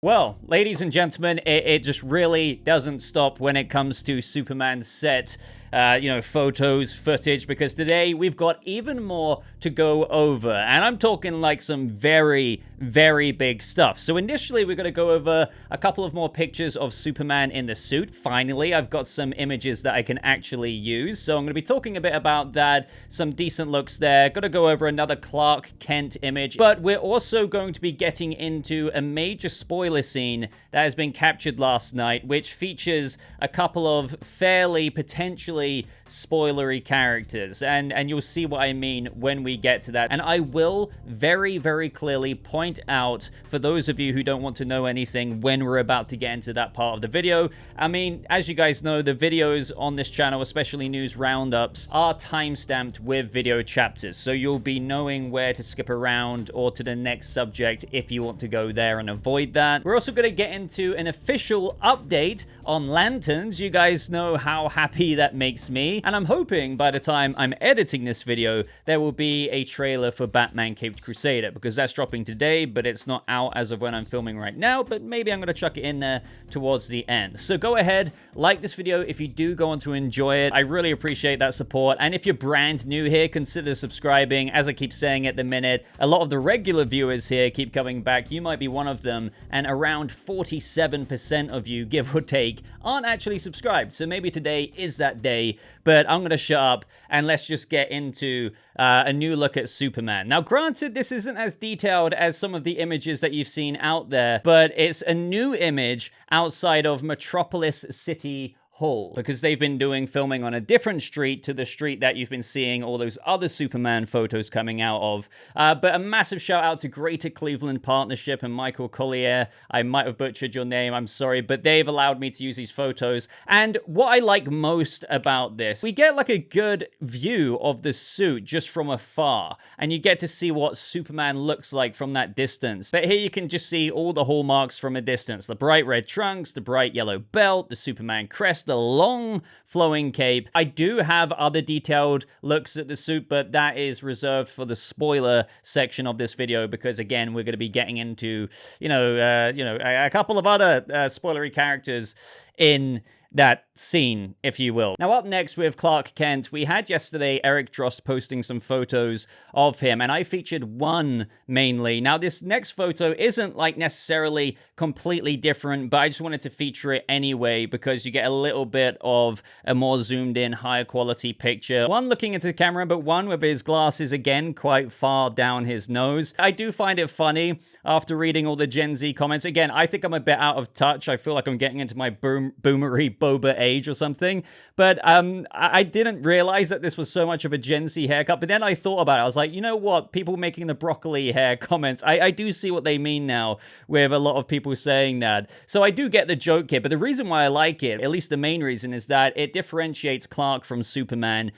Well, ladies and gentlemen, it just really doesn't stop when it comes to Superman set, photos, footage, because today we've got even more to go over, and I'm talking like some very, very big stuff. So initially, we're going to go over a couple of more pictures of Superman in the suit. Finally, I've got some images that I can actually use, so I'm going to be talking a bit about that, some decent looks there. Got to go over another Clark Kent image, but we're also going to be getting into a major spoiler scene that has been captured last night, which features a couple of fairly potentially spoilery characters, and you'll see what I mean when we get to that. And I will very, very clearly point out, for those of you who don't want to know anything when we're about to get into that part of the video, I mean, as you guys know, the videos on this channel, especially news roundups, are timestamped with video chapters, so you'll be knowing where to skip around or to the next subject if you want to go there and avoid that. We're also going to get into an official update on Lanterns. You guys know how happy that makes me, and I'm hoping by the time I'm editing this video, there will be a trailer for Batman Caped Crusader, because that's dropping today, but it's not out as of when I'm filming right now, but maybe I'm going to chuck it in there towards the end. So go ahead, like this video if you do go on to enjoy it. I really appreciate that support, and if you're brand new here, consider subscribing. As I keep saying at the minute, a lot of the regular viewers here keep coming back. You might be one of them, and around 47% of you, give or take, aren't actually subscribed. So maybe today is that day, but I'm going to shut up and let's just get into a new look at Superman. Now, granted, this isn't as detailed as some of the images that you've seen out there, but it's a new image outside of Metropolis City Hall, because they've been doing filming on a different street to the street that you've been seeing all those other Superman photos coming out of. But a massive shout out to Greater Cleveland Partnership and Michael Collier. I might have butchered your name, I'm sorry, but they've allowed me to use these photos. And what I like most about this, we get like a good view of the suit just from afar, and you get to see what Superman looks like from that distance. But here you can just see all the hallmarks from a distance: the bright red trunks, the bright yellow belt, the Superman crest, the long flowing cape. I do have other detailed looks at the suit, but that is reserved for the spoiler section of this video, because again, we're going to be getting into, a couple of other spoilery characters in that scene, if you will. Now, up next with Clark Kent, we had yesterday Eric Drost posting some photos of him, and I featured one mainly. Now, this next photo isn't like necessarily completely different, but I just wanted to feature it anyway, because you get a little bit of a more zoomed in, higher quality picture. One looking into the camera, but one with his glasses again quite far down his nose. I do find it funny after reading all the Gen Z comments. Again, I think I'm a bit out of touch. I feel like I'm getting into my boomery Boba age or something, but I didn't realize that this was so much of a Gen Z haircut. But then I thought about it. I was like, you know what? People making the broccoli hair comments, I do see what they mean now, with a lot of people saying that. So I do get the joke here, but the reason why I like it, at least the main reason, is that it differentiates Clark from Superman,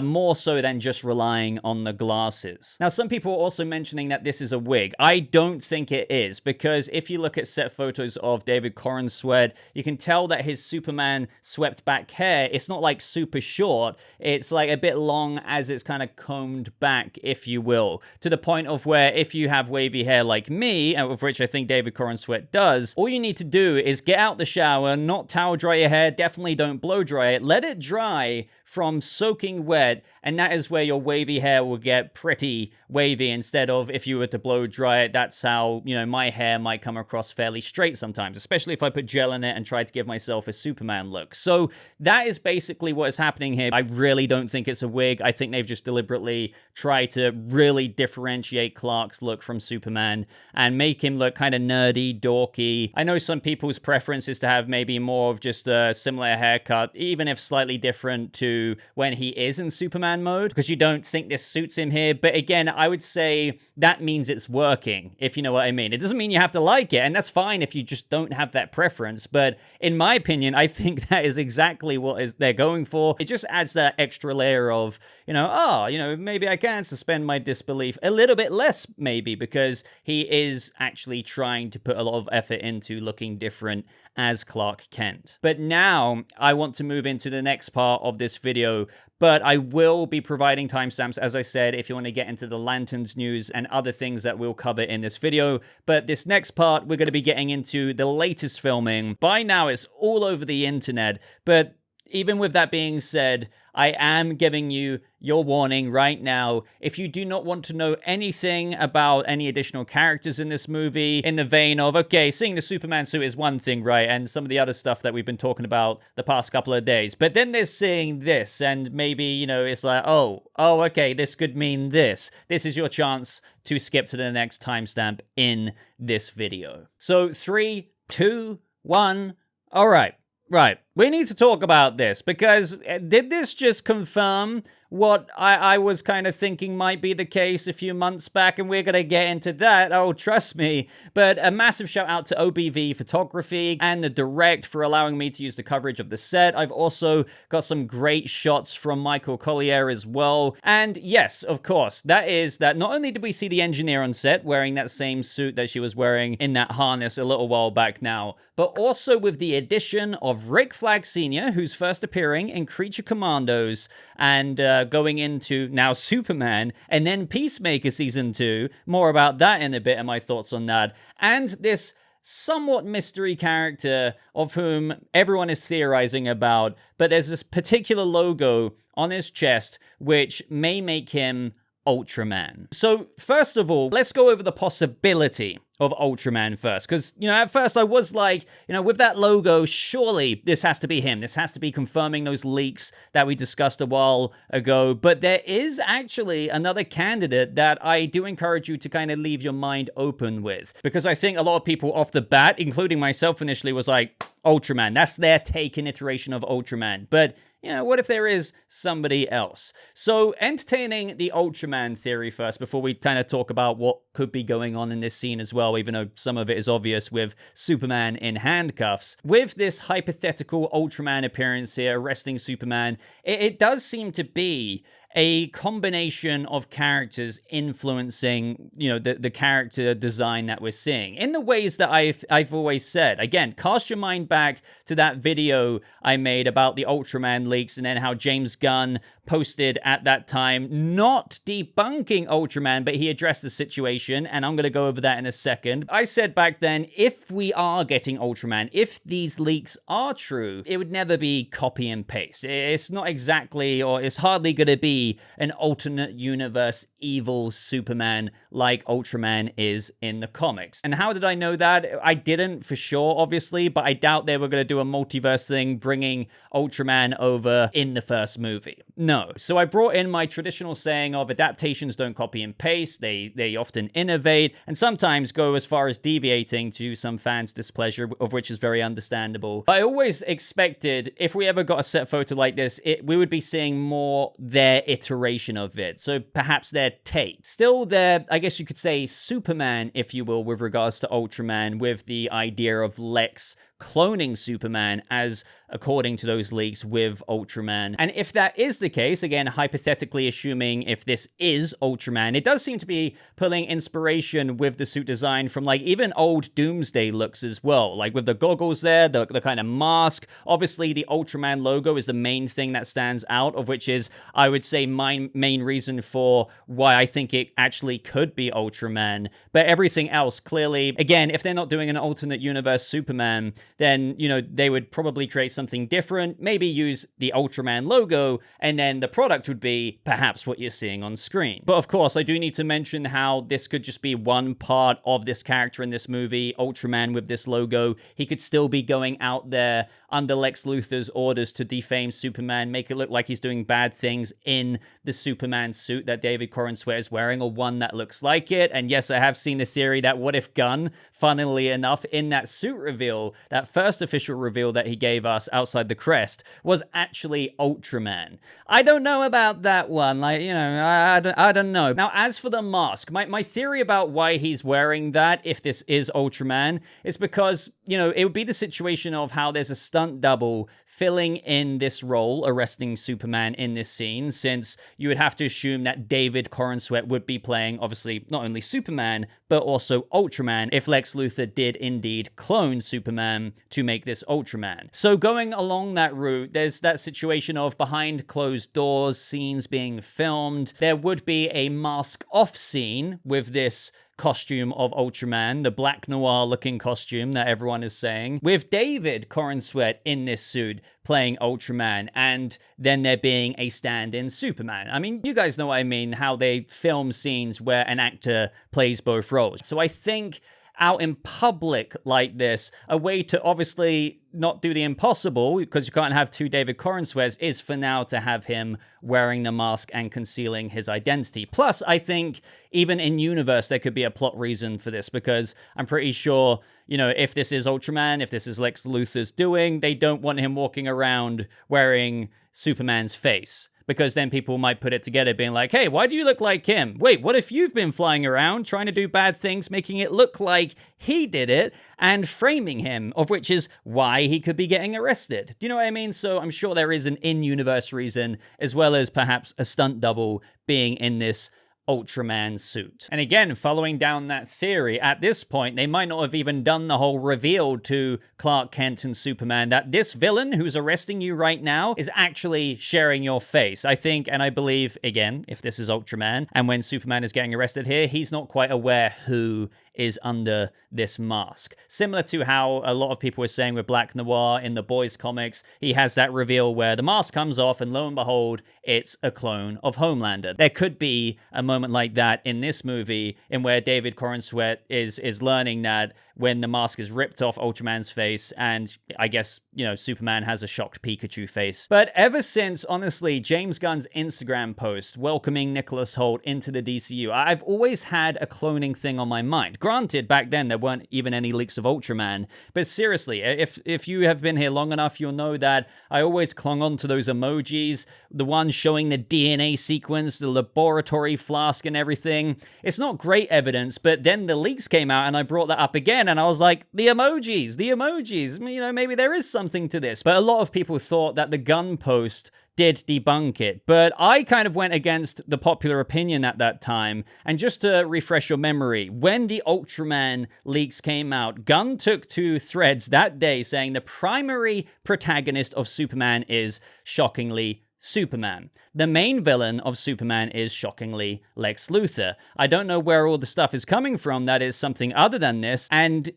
more so than just relying on the glasses. Now, some people are also mentioning that this is a wig. I don't think it is, because if you look at set photos of David Corenswet, you can tell that his Superman swept back hair, it's not like super short, it's like a bit long as it's kind of combed back, if you will, to the point of where if you have wavy hair like me, of which I think David Corenswet does, all you need to do is get out the shower, not towel dry your hair, definitely don't blow dry it, let it dry from soaking wet, and that is where your wavy hair will get pretty wavy, instead of if you were to blow dry it. That's how, my hair might come across fairly straight sometimes, especially if I put gel in it and try to give myself a Superman look. So that is basically what is happening here. I really don't think it's a wig. I think they've just deliberately tried to really differentiate Clark's look from Superman and make him look kind of nerdy, dorky. I know some people's preference is to have maybe more of just a similar haircut, even if slightly different to when he is in Superman mode, because you don't think this suits him here. But again, I would say that means it's working, if you know what I mean. It doesn't mean you have to like it, and that's fine if you just don't have that preference. But in my opinion, I think that is exactly what they're going for. It just adds that extra layer of, maybe I can suspend my disbelief a little bit less, maybe, because he is actually trying to put a lot of effort into looking different as Clark Kent. But now I want to move into the next part of this video, but I will be providing timestamps, as I said, if you want to get into the Lanterns news and other things that we'll cover in this video. But this next part, we're going to be getting into the latest filming. By now, it's all over the internet, but even with that being said, I am giving you your warning right now. If you do not want to know anything about any additional characters in this movie, in the vein of, okay, seeing the Superman suit is one thing, right? And some of the other stuff that we've been talking about the past couple of days. But then there's seeing this, and maybe, you know, it's like, oh, okay, this could mean this. This is your chance to skip to the next timestamp in this video. So 3, 2, 1, all right. Right, we need to talk about this, because did this just confirm what I was kind of thinking might be the case a few months back? And we're going to get into that, oh, trust me. But a massive shout out to OBV Photography and the Direct for allowing me to use the coverage of the set. I've also got some great shots from Michael Collier as well. And yes, of course, that not only did we see the Engineer on set wearing that same suit that she was wearing in that harness a little while back now, but also with the addition of Rick Flag Sr., who's first appearing in Creature Commandos and going into now Superman, and then Peacemaker Season 2. More about that in a bit and my thoughts on that. And this somewhat mystery character of whom everyone is theorizing about, but there's this particular logo on his chest which may make him Ultraman. So first of all, let's go over the possibility of Ultraman first, because, you know, at first I was like, you know, with that logo, surely this has to be him. This has to be confirming those leaks that we discussed a while ago. But there is actually another candidate that I do encourage you to kind of leave your mind open with, because I think a lot of people off the bat, including myself initially, was like, Ultraman. That's their take and iteration of Ultraman. But you know, what if there is somebody else? So entertaining the Ultraman theory first before we kind of talk about what could be going on in this scene as well, even though some of it is obvious with Superman in handcuffs. With this hypothetical Ultraman appearance here, arresting Superman, it does seem to be a combination of characters influencing, you know, the character design that we're seeing in the ways that I've always said. Again, cast your mind back to that video I made about the Ultraman leaks and then how James Gunn posted at that time, not debunking Ultraman, but he addressed the situation, and I'm going to go over that in a second. I said back then, if we are getting Ultraman, if these leaks are true, it would never be copy and paste. It's not exactly, or it's hardly going to be an alternate universe evil Superman like Ultraman is in the comics. And how did I know that? I didn't for sure, obviously, but I doubt they were going to do a multiverse thing, bringing Ultraman over in the first movie. No. So I brought in my traditional saying of adaptations don't copy and paste, they often innovate, and sometimes go as far as deviating to some fans' displeasure, of which is very understandable. I always expected, if we ever got a set photo like this, we would be seeing more their iteration of it. So perhaps their take. Still their, I guess you could say, Superman, if you will, with regards to Ultraman, with the idea of Lex cloning Superman, as according to those leaks, with Ultraman. And if that is the case, again, hypothetically assuming if this is Ultraman, it does seem to be pulling inspiration with the suit design from like even old Doomsday looks as well, like with the goggles there, the kind of mask. Obviously the Ultraman logo is the main thing that stands out, of which is, I would say, my main reason for why I think it actually could be Ultraman. But everything else, clearly, again, if they're not doing an alternate universe Superman, then, you know, they would probably create something different, maybe use the Ultraman logo, and then the product would be perhaps what you're seeing on screen. But of course, I do need to mention how this could just be one part of this character in this movie, Ultraman with this logo. He could still be going out there under Lex Luthor's orders to defame Superman, make it look like he's doing bad things in the Superman suit that David Corenswet is wearing, or one that looks like it. And yes, I have seen the theory that what if Gunn, funnily enough, in that suit reveal, that first official reveal that he gave us outside the crest, was actually Ultraman. I don't know about that one. Like, you know, I don't know. Now, as for the mask, my theory about why he's wearing that, if this is Ultraman, is because, you know, it would be the situation of how there's a stunt double filling in this role, arresting Superman in this scene, since you would have to assume that David Corenswet would be playing, obviously, not only Superman, but also Ultraman, if Lex Luthor did indeed clone Superman to make this Ultraman. So going along that route, there's that situation of behind closed closed doors scenes being filmed. There would be a mask-off scene with this costume of Ultraman, the black noir looking costume that everyone is saying, with David Corenswet in this suit playing Ultraman, and then there being a stand-in Superman. I mean, you guys know what I mean, how they film scenes where an actor plays both roles. So I think out in public like this, a way to obviously not do the impossible, because you can't have two David Corenswets, is for now to have him wearing the mask and concealing his identity. Plus, I think even in universe, there could be a plot reason for this, because I'm pretty sure, you know, if this is Ultraman, if this is Lex Luthor's doing, they don't want him walking around wearing Superman's face. Because then people might put it together being like, hey, why do you look like him? Wait, what if you've been flying around trying to do bad things, making it look like he did it and framing him, of which is why he could be getting arrested. Do you know what I mean? So I'm sure there is an in-universe reason, as well as perhaps a stunt double being in this Ultraman suit. And again, following down that theory, at this point, they might not have even done the whole reveal to Clark Kent and Superman that this villain who's arresting you right now is actually sharing your face. I think, and I believe, again, if this is Ultraman, and when Superman is getting arrested here, he's not quite aware who is under this mask. Similar to how a lot of people were saying with Black Noir in the Boys comics, he has that reveal where the mask comes off and lo and behold, it's a clone of Homelander. There could be a moment like that in this movie in where David Corenswet is learning that when the mask is ripped off Ultraman's face, and I guess, you know, Superman has a shocked Pikachu face. But ever since, honestly, James Gunn's Instagram post welcoming Nicholas Hoult into the DCU, I've always had a cloning thing on my mind. Granted, back then there weren't even any leaks of Ultraman, but seriously, if you have been here long enough, you'll know that I always clung on to those emojis, the ones showing the DNA sequence, the laboratory flask and everything. It's not great evidence, but then the leaks came out and I brought that up again, and I was like, the emojis, you know, maybe there is something to this. But a lot of people thought that the Gunn post did debunk it, but I kind of went against the popular opinion at that time. And just to refresh your memory, when the Ultraman leaks came out, Gunn took to threads that day saying the primary protagonist of Superman is, shockingly, Superman. The main villain of Superman is, shockingly, Lex Luthor. I don't know where all the stuff is coming from that is something other than this, and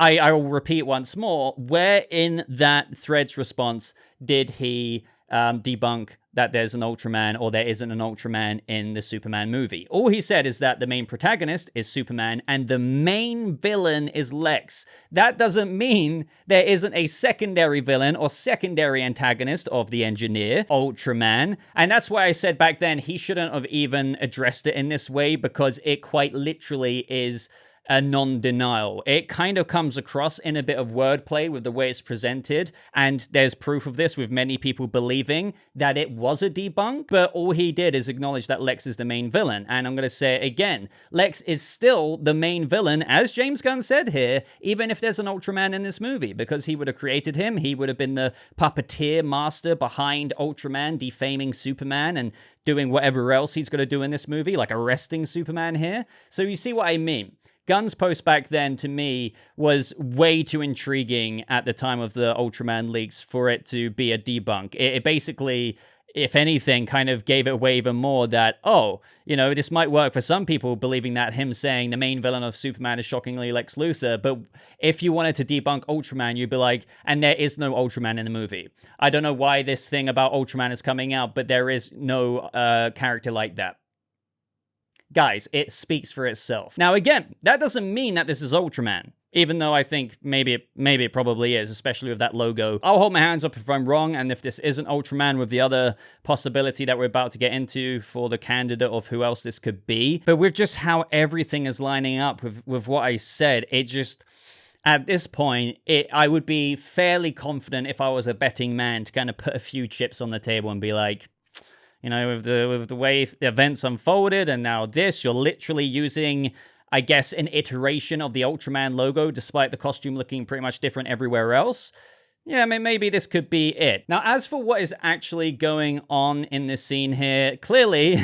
I will repeat once more, where in that thread's response did he debunk that there's an Ultraman or there isn't an Ultraman in the Superman movie? All he said is that the main protagonist is Superman and the main villain is Lex. That doesn't mean there isn't a secondary villain or secondary antagonist of the Enginner, Ultraman. And that's why I said back then he shouldn't have even addressed it in this way, because it quite literally is a non-denial. It kind of comes across in a bit of wordplay with the way it's presented, and there's proof of this with many people believing that it was a debunk, but all he did is acknowledge that Lex is the main villain. And I'm going to say it again, Lex is still the main villain, as James Gunn said here, even if there's an Ultraman in this movie, because he would have created him, he would have been the puppeteer master behind Ultraman, defaming Superman and doing whatever else he's going to do in this movie, like arresting Superman here. So you see what I mean? Gunn's post back then, to me, was way too intriguing at the time of the Ultraman leaks for it to be a debunk. It basically, if anything, kind of gave it away even more that, oh, you know, this might work for some people, believing that him saying the main villain of Superman is shockingly Lex Luthor, but if you wanted to debunk Ultraman, you'd be like, and there is no Ultraman in the movie. I don't know why this thing about Ultraman is coming out, but there is no character like that. Guys, it speaks for itself. Now, again, that doesn't mean that this is Ultraman, even though I think maybe it probably is, especially with that logo. I'll hold my hands up if I'm wrong, and if this isn't Ultraman with the other possibility that we're about to get into for the candidate of who else this could be. But with just how everything is lining up with what I said, it just... At this point, I would be fairly confident if I was a betting man to kind of put a few chips on the table and be like, you know, with the way the events unfolded, and now this, you're literally using, I guess, an iteration of the Ultraman logo, despite the costume looking pretty much different everywhere else. yeah, I mean, maybe this could be it. Now, as for what is actually going on in this scene here, clearly,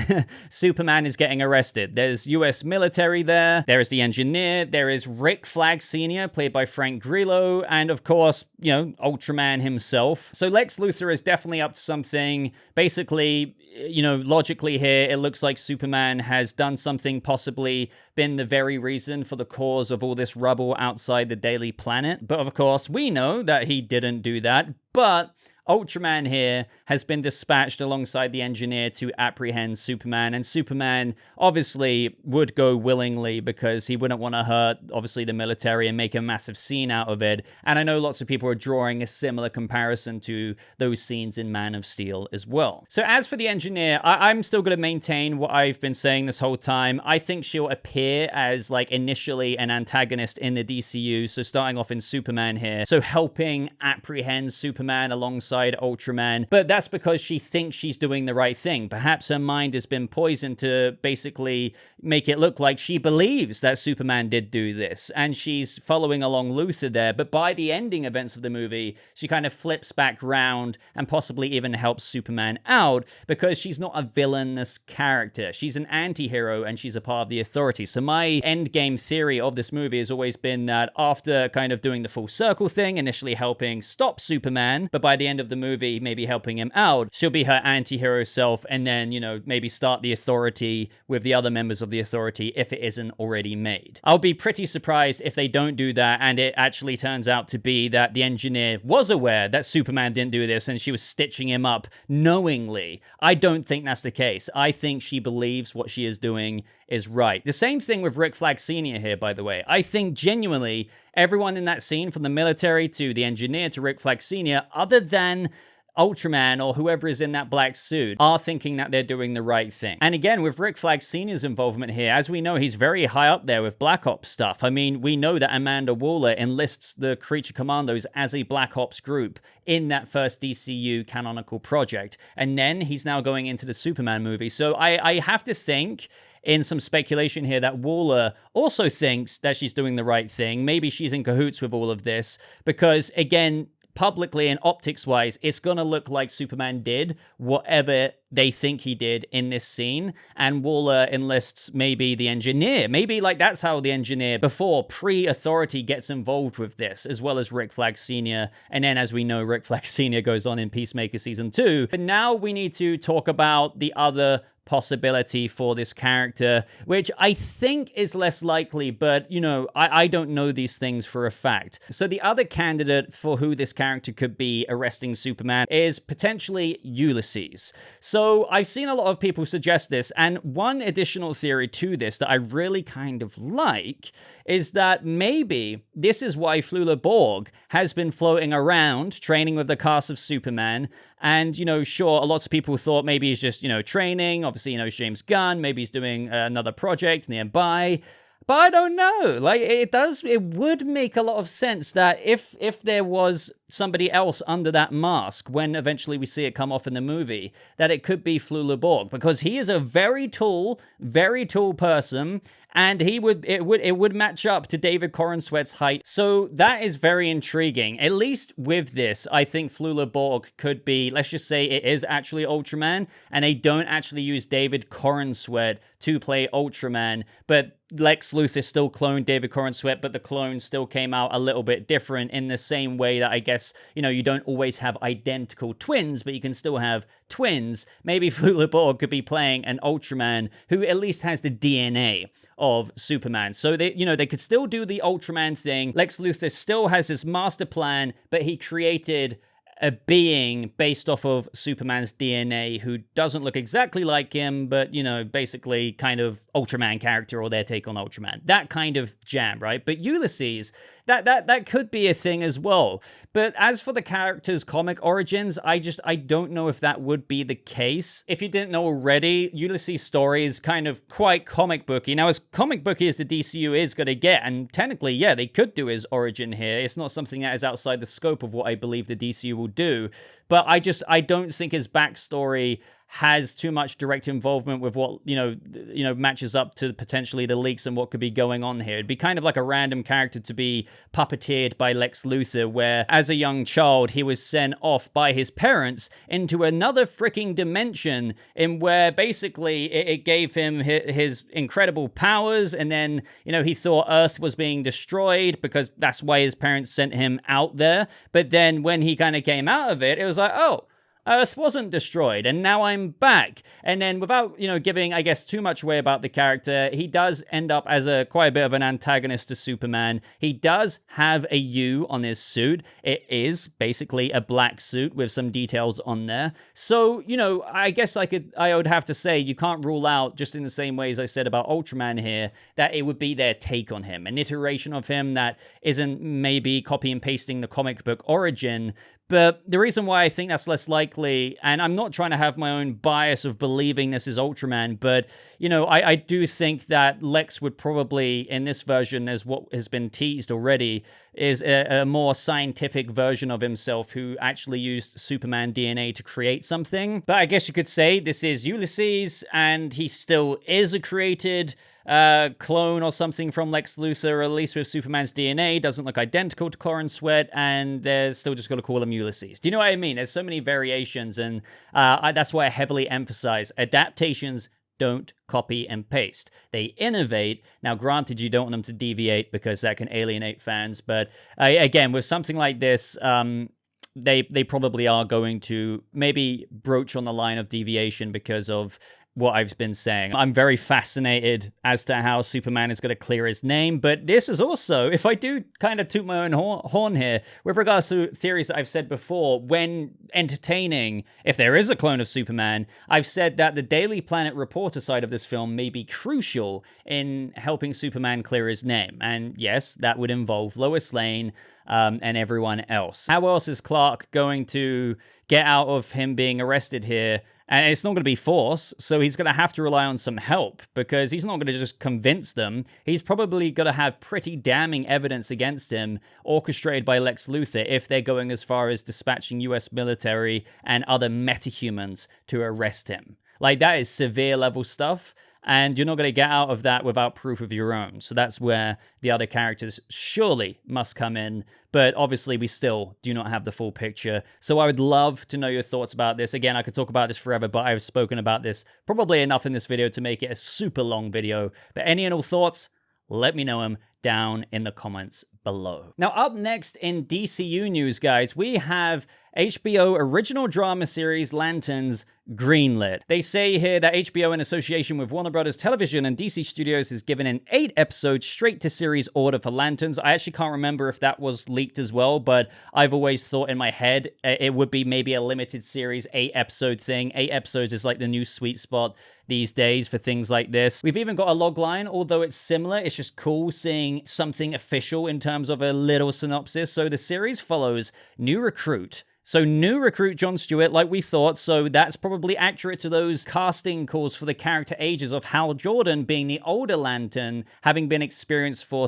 Superman is getting arrested. There's US military there, there is the Engineer, there is Rick Flag Sr., played by Frank Grillo, and of course, you know, Ultraman himself. So Lex Luthor is definitely up to something. Basically, you know, logically here, it looks like Superman has done something, possibly been the very reason for the cause of all this rubble outside the Daily Planet. But of course, we know that he didn't do that. But Ultraman here has been dispatched alongside the Engineer to apprehend Superman, and Superman obviously would go willingly because he wouldn't want to hurt, obviously, the military and make a massive scene out of it. And I know lots of people are drawing a similar comparison to those scenes in Man of Steel as well. So as for the Engineer, I'm still going to maintain what I've been saying this whole time. I think she'll appear as, like, initially an antagonist in the DCU, so starting off in Superman here, so helping apprehend Superman alongside Ultraman, but that's because she thinks she's doing the right thing. Perhaps her mind has been poisoned to basically make it look like she believes that Superman did do this, and she's following along Luthor there, but by the ending events of the movie, she kind of flips back round and possibly even helps Superman out because she's not a villainous character. She's an anti-hero and she's a part of the Authority. So my endgame theory of this movie has always been that after kind of doing the full circle thing, initially helping stop Superman, but by the end of the movie, maybe helping him out, she'll be her anti-hero self, and then, you know, maybe start the Authority with the other members of the Authority if it isn't already made. I'll be pretty surprised if they don't do that and it actually turns out to be that the Engineer was aware that Superman didn't do this and she was stitching him up knowingly. I don't think that's the case. I think she believes what she is doing is right. The same thing with Rick Flag Sr. here, by the way. I think genuinely everyone in that scene, from the military to the Engineer to Rick Flag Sr., other than Ultraman or whoever is in that black suit, are thinking that they're doing the right thing. And again, with Rick Flag Sr.'s involvement here, as we know, he's very high up there with Black Ops stuff. I mean, we know that Amanda Waller enlists the Creature Commandos as a Black Ops group in that first DCU canonical project. And then he's now going into the Superman movie. So I have to think, in some speculation here, that Waller also thinks that she's doing the right thing. Maybe she's in cahoots with all of this because, again, publicly and optics-wise, it's going to look like Superman did whatever they think he did in this scene, and Waller enlists maybe the Engineer. Maybe, like, that's how the Engineer, before, pre-Authority, gets involved with this, as well as Rick Flag Sr., and then, as we know, Rick Flag Sr. goes on in Peacemaker Season 2. But now we need to talk about the other possibility for this character, which I think is less likely, but, you know, I don't know these things for a fact. So the other candidate for who this character could be arresting Superman is potentially Ulysses. So I've seen a lot of people suggest this, and one additional theory to this that I really kind of like is that maybe this is why Flula Borg has been floating around training with the cast of Superman. And, you know, sure, a lot of people thought maybe he's just, you know, training. Obviously, you know, it's James Gunn. Maybe he's doing another project nearby. But I don't know. Like, it would make a lot of sense that if there was somebody else under that mask when eventually we see it come off in the movie, that it could be Flula Borg, because he is a very tall person, and it would match up to David Corenswet's height. So that is very intriguing. At least with this, I think Flula Borg could be, let's just say it is actually Ultraman, and they don't actually use David Corenswet to play Ultraman, but Lex Luthor still cloned David Corenswet, but the clone still came out a little bit different, in the same way that I guess, you know, you don't always have identical twins, but you can still have twins. Maybe Flula Borg could be playing an Ultraman who at least has the DNA of Superman. So they, you know, they could still do the Ultraman thing. Lex Luthor still has his master plan, but he created a being based off of Superman's DNA who doesn't look exactly like him, but, you know, basically kind of Ultraman character, or their take on Ultraman. That kind of jam, right? But Ulysses, that could be a thing as well. But as for the character's comic origins, I don't know if that would be the case. If you didn't know already, Ulysses' story is kind of quite comic booky. Now, as comic booky as the DCU is going to get, and technically, yeah, they could do his origin here. It's not something that is outside the scope of what I believe the DCU will do. But I don't think his backstory has too much direct involvement with what, matches up to potentially the leaks and what could be going on here. It'd be kind of like a random character to be puppeteered by Lex Luthor, where as a young child, he was sent off by his parents into another freaking dimension in where basically it gave him his incredible powers. And then, he thought Earth was being destroyed because that's why his parents sent him out there. But then when he kind of came out of it, it was like, oh, Earth wasn't destroyed, and now I'm back. And then without, giving, I guess, too much away about the character, he does end up as quite a bit of an antagonist to Superman. He does have a U on his suit. It is basically a black suit with some details on there. So, I guess I would have to say you can't rule out, just in the same way as I said about Ultraman here, that it would be their take on him, an iteration of him that isn't maybe copy and pasting the comic book origin. But the reason why I think that's less likely, and I'm not trying to have my own bias of believing this is Ultraman, but, I do think that Lex would probably, in this version, as what has been teased already, is a more scientific version of himself who actually used Superman DNA to create something. But I guess you could say this is Ulysses, and he still is a created clone or something from Lex Luthor, or at least with Superman's DNA, doesn't look identical to Corenswet, and they're still just going to call him Ulysses. Do you know what I mean? There's so many variations, and that's why I heavily emphasize adaptations don't copy and paste. They innovate. Now, granted, you don't want them to deviate because that can alienate fans, but again, with something like this, they probably are going to maybe broach on the line of deviation because of what I've been saying. I'm very fascinated as to how Superman is going to clear his name, but this is also, if I do kind of toot my own horn here, with regards to theories that I've said before, when entertaining, if there is a clone of Superman, I've said that the Daily Planet reporter side of this film may be crucial in helping Superman clear his name. And yes, that would involve Lois Lane and everyone else. How else is Clark going to get out of him being arrested here? And it's not going to be force, so he's going to have to rely on some help, because he's not going to just convince them. He's probably going to have pretty damning evidence against him, orchestrated by Lex Luthor, if they're going as far as dispatching US military and other metahumans to arrest him. Like, that is severe level stuff, and you're not going to get out of that without proof of your own. So that's where the other characters surely must come in. But obviously, we still do not have the full picture. So I would love to know your thoughts about this. Again, I could talk about this forever, but I've spoken about this probably enough in this video to make it a super long video. But any and all thoughts, let me know them down in the comments below. Now, up next in DCU news, guys, we have HBO original drama series Lanterns greenlit. They say here that HBO, in association with Warner Brothers Television and DC Studios, has given an 8-episode straight-to-series order for Lanterns. I actually can't remember if that was leaked as well, but I've always thought in my head it would be maybe a limited series 8-episode thing. 8 episodes is like the new sweet spot these days for things like this. We've even got a log line, although it's similar. It's just cool seeing something official in terms of a little synopsis. So the series follows new recruit. So new recruit John Stewart, like we thought, so that's probably accurate to those casting calls for the character ages of Hal Jordan being the older Lantern, having been experienced for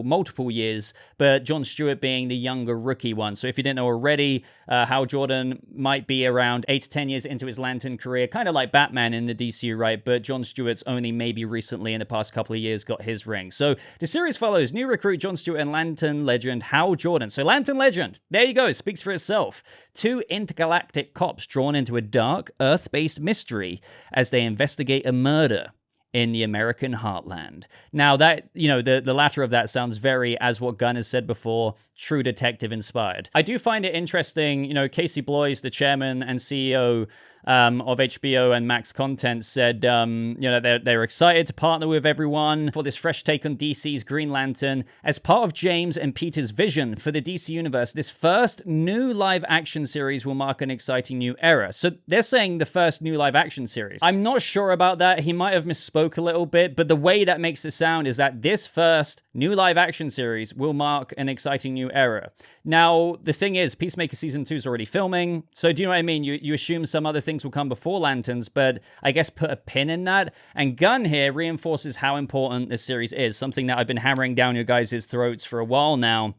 multiple years, but John Stewart being the younger rookie one. So if you didn't know already, Hal Jordan might be around 8 to 10 years into his Lantern career, kind of like Batman in the DCU, right? But John Stewart's only maybe recently in the past couple of years got his ring. So the series follows new recruit John Stewart and Lantern legend Hal Jordan. So Lantern legend, there you go, speaks for itself. 2 intergalactic cops drawn into a dark, Earth-based mystery as they investigate a murder in the American heartland. Now, that, the latter of that sounds very, as what Gunn has said before, True Detective inspired. I do find it interesting, Casey Bloys, the chairman and CEO of HBO and Max Content, said, they're excited to partner with everyone for this fresh take on DC's Green Lantern. As part of James and Peter's vision for the DC Universe, this first new live-action series will mark an exciting new era. So they're saying the first new live-action series. I'm not sure about that. He might have misspoke a little bit, but the way that makes it sound is that this first new live-action series will mark an exciting new era. Now, the thing is, Peacemaker Season 2 is already filming, so do you know what I mean? You assume some other things will come before Lanterns, but I guess put a pin in that. And Gunn here reinforces how important this series is, something that I've been hammering down your guys' throats for a while now.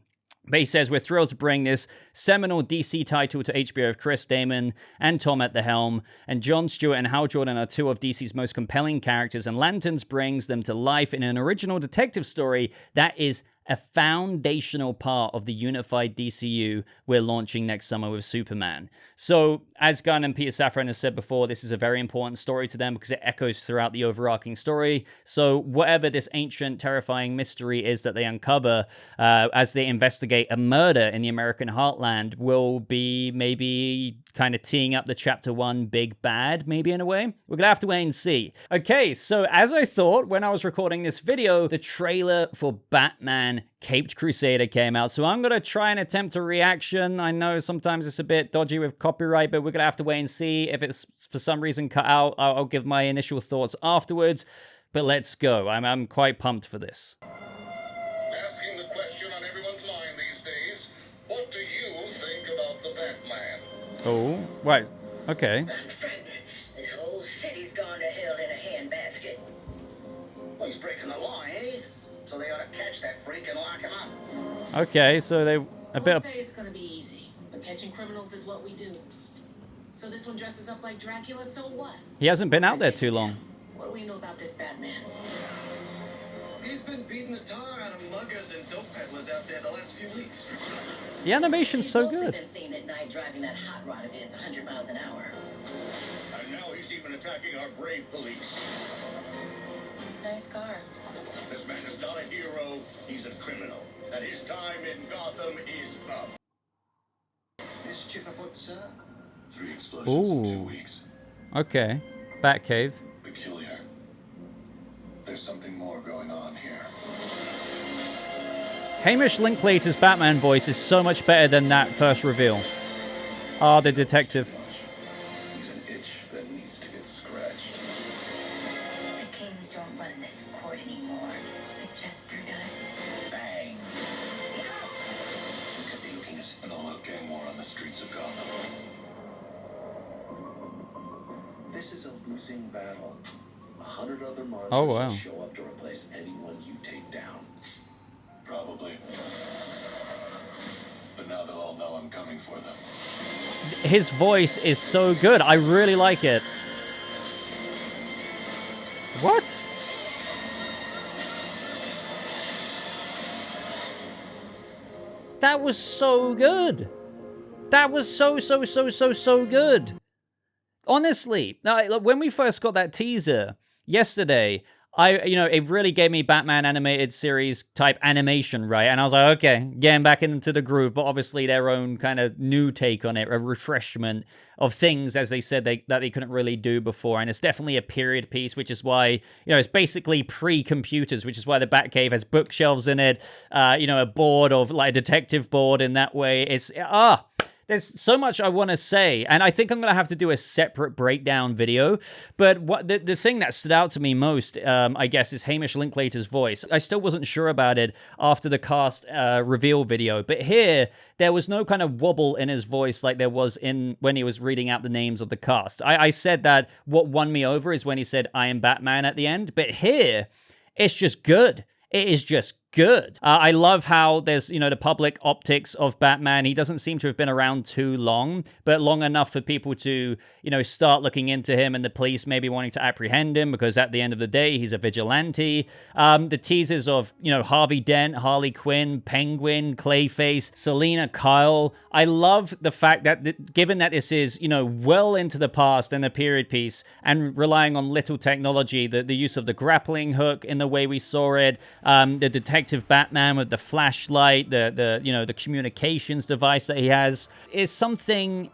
But he says, we're thrilled to bring this seminal DC title to HBO with Chris Damon and Tom at the helm. And Jon Stewart and Hal Jordan are two of DC's most compelling characters. And Lanterns brings them to life in an original detective story that is a foundational part of the unified DCU we're launching next summer with Superman. So, as Gunn and Peter Safran has said before, this is a very important story to them because it echoes throughout the overarching story. So, whatever this ancient, terrifying mystery is that they uncover as they investigate a murder in the American heartland will be maybe kind of teeing up the Chapter 1 big bad, maybe in a way. We're gonna have to wait and see. Okay, so as I thought when I was recording this video, the trailer for Batman Caped Crusader came out. So I'm going to try and attempt a reaction. I know sometimes it's a bit dodgy with copyright, but we're going to have to wait and see. If it's for some reason cut out, I'll give my initial thoughts afterwards. But let's go. I'm quite pumped for this. Asking the question on everyone's mind these days, what do you think about the Batman? Oh, right. Okay. This whole city's gone to hell in a handbasket. Well, he's breaking the law, eh? So they ought to catch that freak and lock him up. Okay, so they a bit. I say it's gonna be easy, but catching criminals is what we do. So this one dresses up like Dracula. So what? He hasn't been out there too long. What do we know about this Batman? He's been beating the tar out of muggers and dope peddlers out there the last few weeks. The animation's so He's good. been seen at night driving that hot rod of his 100 miles an hour. And now he's even attacking our brave police. Nice car. This man is not a hero, he's a criminal. And his time in Gotham is up. Mischief afoot, sir? 3 explosions in 2 Ooh. weeks. Okay. Batcave. Peculiar. There's something more going on here. Hamish Linklater's Batman voice is so much better than that first reveal. Ah, the detective. He's an itch that needs to get scratched. The Kings don't run this court anymore. The Jester does. Bang! We could be looking at an all-out gang war on the streets of Gotham. This is a losing battle. 100 other monsters Oh, wow. will show up to replace anyone you take down. Probably. But now they'll all know I'm coming for them. His voice is so good. I really like it. What? That was so good. That was so good. Honestly, now, when we first got that teaser yesterday, it really gave me Batman animated series type animation, right? And I was like, okay, getting back into the groove, but obviously their own kind of new take on it, a refreshment of things, as they said, that they couldn't really do before. And it's definitely a period piece, which is why, it's basically pre-computers, which is why the Batcave has bookshelves in it, a board of, like, a detective board in that way. There's so much I want to say, and I think I'm going to have to do a separate breakdown video, but what the thing that stood out to me most, I guess, is Hamish Linklater's voice. I still wasn't sure about it after the cast reveal video, but here, there was no kind of wobble in his voice like there was when he was reading out the names of the cast. I said that what won me over is when he said, "I am Batman" at the end, but here, it's just good. It is just good. I love how there's, the public optics of Batman. He doesn't seem to have been around too long, but long enough for people to, start looking into him and the police maybe wanting to apprehend him because at the end of the day, he's a vigilante. The teasers of, Harvey Dent, Harley Quinn, Penguin, Clayface, Selena Kyle. I love the fact that given that this is, well into the past and a period piece and relying on little technology, the use of the grappling hook in the way we saw it, the detective Batman with the flashlight, the communications device that he has, is something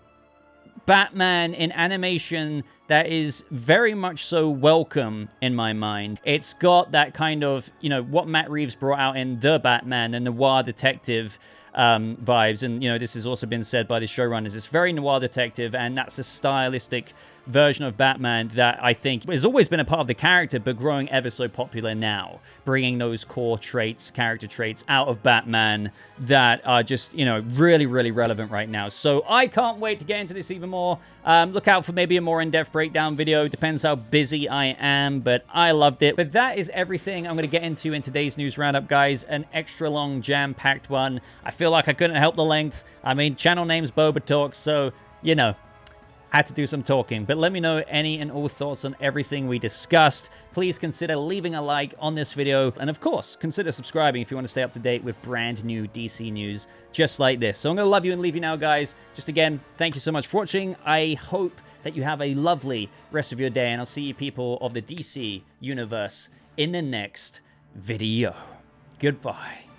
Batman in animation that is very much so welcome in my mind. It's got that kind of, what Matt Reeves brought out in The Batman, the noir detective vibes. And, this has also been said by the showrunners. It's very noir detective, and that's a stylistic version of Batman that I think has always been a part of the character, but growing ever so popular now, bringing those core traits, character traits out of Batman that are just, you know, really, really relevant right now. So I can't wait to get into this even more. Look out for maybe a more in-depth breakdown video. Depends how busy I am, but I loved it. But that is everything I'm going to get into in today's news roundup, guys. An extra long, jam-packed one. I feel like I couldn't help the length. I mean, channel name's BobaTalks, so, you know, had to do some talking. But let me know any and all thoughts on everything we discussed. Please consider leaving a like on this video. And of course, consider subscribing if you want to stay up to date with brand new DC news just like this. So I'm going to love you and leave you now, guys. Just again, thank you so much for watching. I hope that you have a lovely rest of your day. And I'll see you people of the DC Universe in the next video. Goodbye.